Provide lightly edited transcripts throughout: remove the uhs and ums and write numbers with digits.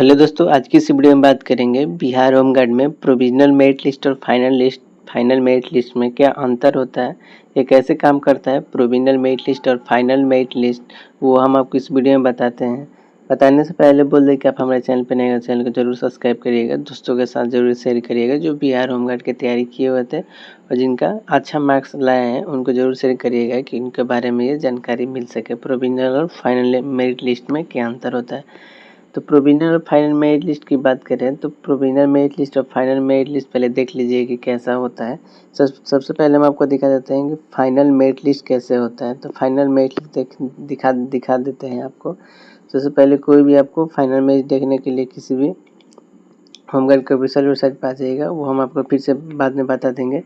Hello दोस्तों, आज की इस वीडियो में बात करेंगे बिहार होम गार्ड में प्रोविजनल मेरिट लिस्ट और फाइनल मेरिट लिस्ट में क्या अंतर होता है, ये कैसे काम करता है। प्रोविजनल मेरिट लिस्ट और फाइनल मेरिट लिस्ट वो हम आपको इस वीडियो में बताते हैं। बताने से पहले बोल दें कि आप हमारे चैनल पर नए हैं, चैनल को जरूर सब्सक्राइब करिएगा, दोस्तों के साथ जरूर शेयर करिएगा। जो बिहार होम गार्ड की तैयारी किए हुए थे और जिनका अच्छा मार्क्स लाए हैं उनको जरूर शेयर करिएगा कि उनके बारे में ये जानकारी मिल सके। प्रोविजनल और फाइनल मेरिट लिस्ट में क्या अंतर होता है। तो प्रोविजनल और फाइनल मेरिट लिस्ट की बात करें तो प्रोविजनल मेरिट लिस्ट और फाइनल मेरिट लिस्ट पहले देख लीजिए कि कैसा होता है। सबसे पहले हम आपको दिखा देते हैं कि फाइनल मेरिट लिस्ट कैसे होता है। तो फाइनल मेरिट लिस्ट दिखा देते हैं आपको। सबसे पहले कोई भी आपको फाइनल मेरिट देखने के लिए किसी भी होमगार्ड के ऑफिशियल वेबसाइट पर आ जाइएगा, वो हम आपको फिर से बाद में बता देंगे।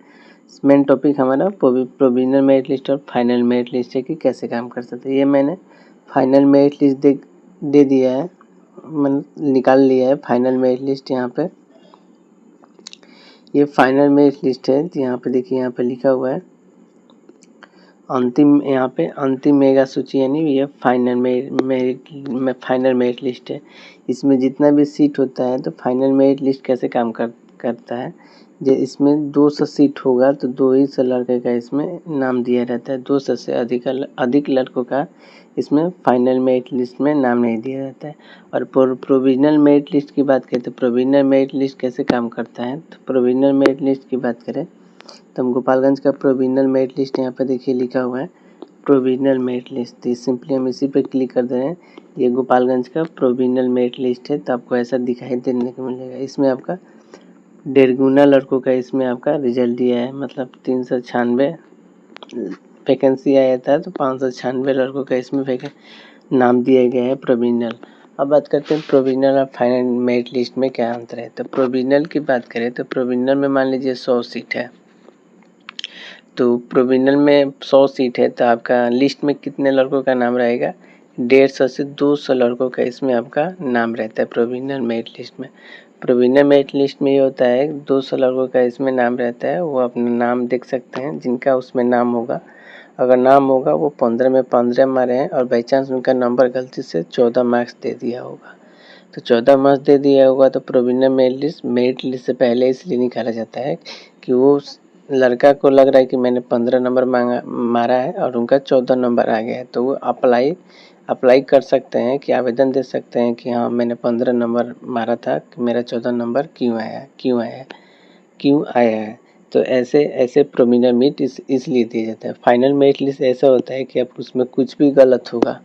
मेन टॉपिक हमारा प्रोविजनल मेरिट लिस्ट और फाइनल मेरिट लिस्ट है कि कैसे काम कर सकते हैं। ये मैंने फाइनल मेरिट लिस्ट दे दिया है, निकाल लिया है फाइनल मेरिट लिस्ट। यहाँ पे ये फाइनल मेरिट लिस्ट है। यहाँ पे देखिए, यहाँ पे लिखा हुआ है अंतिम, यहाँ पे अंतिम मेगा सूची, यानी ये फाइनल मेरिट लिस्ट है। इसमें जितना भी सीट होता है, तो फाइनल मेरिट लिस्ट कैसे काम करता है। जो इसमें 200 सीट होगा तो 200 लड़के का इसमें नाम दिया रहता है। 200 से अधिक लड़कों का इसमें फाइनल मेरिट लिस्ट में नाम नहीं दिया जाता है। और प्रोविजनल मेरिट लिस्ट की बात करें तो प्रोविजनल मेरिट लिस्ट कैसे काम करता है। तो प्रोविजनल मेरिट लिस्ट की बात करें तो हम गोपालगंज का प्रोविजनल मेरिट लिस्ट यहाँ पर देखिए लिखा हुआ है प्रोविजनल मेरिट लिस्ट। तो सिंपली हम इसी पे क्लिक कर दे रहे हैं। ये गोपालगंज का प्रोविजनल मेरिट लिस्ट है। तो आपको ऐसा दिखाई देने को मिलेगा। इसमें आपका 1.5 गुना लड़कों का इसमें आपका रिजल्ट दिया है, मतलब 396 वैकेंसी आया था, तो 596 लड़कों का इसमें नाम दिया गया है प्रोविजनल। अब बात करते हैं प्रोविजनल और फाइनल मेरिट लिस्ट में क्या अंतर है। तो प्रोविजनल की बात करें तो प्रोविजनल में मान लीजिए 100 सीट है, तो प्रोविजनल में 100 सीट है तो आपका लिस्ट में कितने लड़कों का नाम रहेगा, 150 से 200 लड़कों का इसमें आपका नाम रहता है प्रोविजनल मेरिट लिस्ट में। प्रोविजनल मेरिट लिस्ट में ये होता है 200 लड़कों का इसमें नाम रहता है, वो अपना नाम देख सकते हैं जिनका उसमें नाम होगा। अगर नाम होगा वो 15 में 15 मारे हैं और बाई चांस उनका नंबर गलती से 14 मार्क्स दे दिया होगा, तो 14 मार्क्स दे दिया होगा तो प्रोविजनल मेरिट लिस्ट से पहले इसलिए निकाला जाता है कि वो लड़का को लग रहा है कि मैंने 15 नंबर मारा है और उनका 14 नंबर आ गया है, तो वो अप्लाई कर सकते हैं कि आवेदन दे सकते हैं कि हाँ मैंने 15 नंबर मारा था, कि मेरा 14 नंबर क्यों आया है। तो ऐसे प्रोविजनल मेरिट इसलिए दिया जाता है। फाइनल मेरिट लिस्ट ऐसा होता है कि आप उसमें कुछ भी गलत होगा।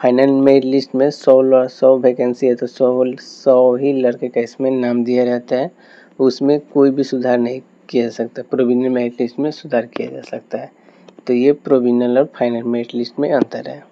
फाइनल मेरिट लिस्ट में 100 वैकेंसी है तो 100 ही लड़के का इसमें नाम दिया रहता है, उसमें कोई भी सुधार नहीं किया जा सकता। प्रोविजनल मेरिट लिस्ट में सुधार किया जा सकता है। तो ये प्रोविजनल और फाइनल मेरिट लिस्ट में अंतर है।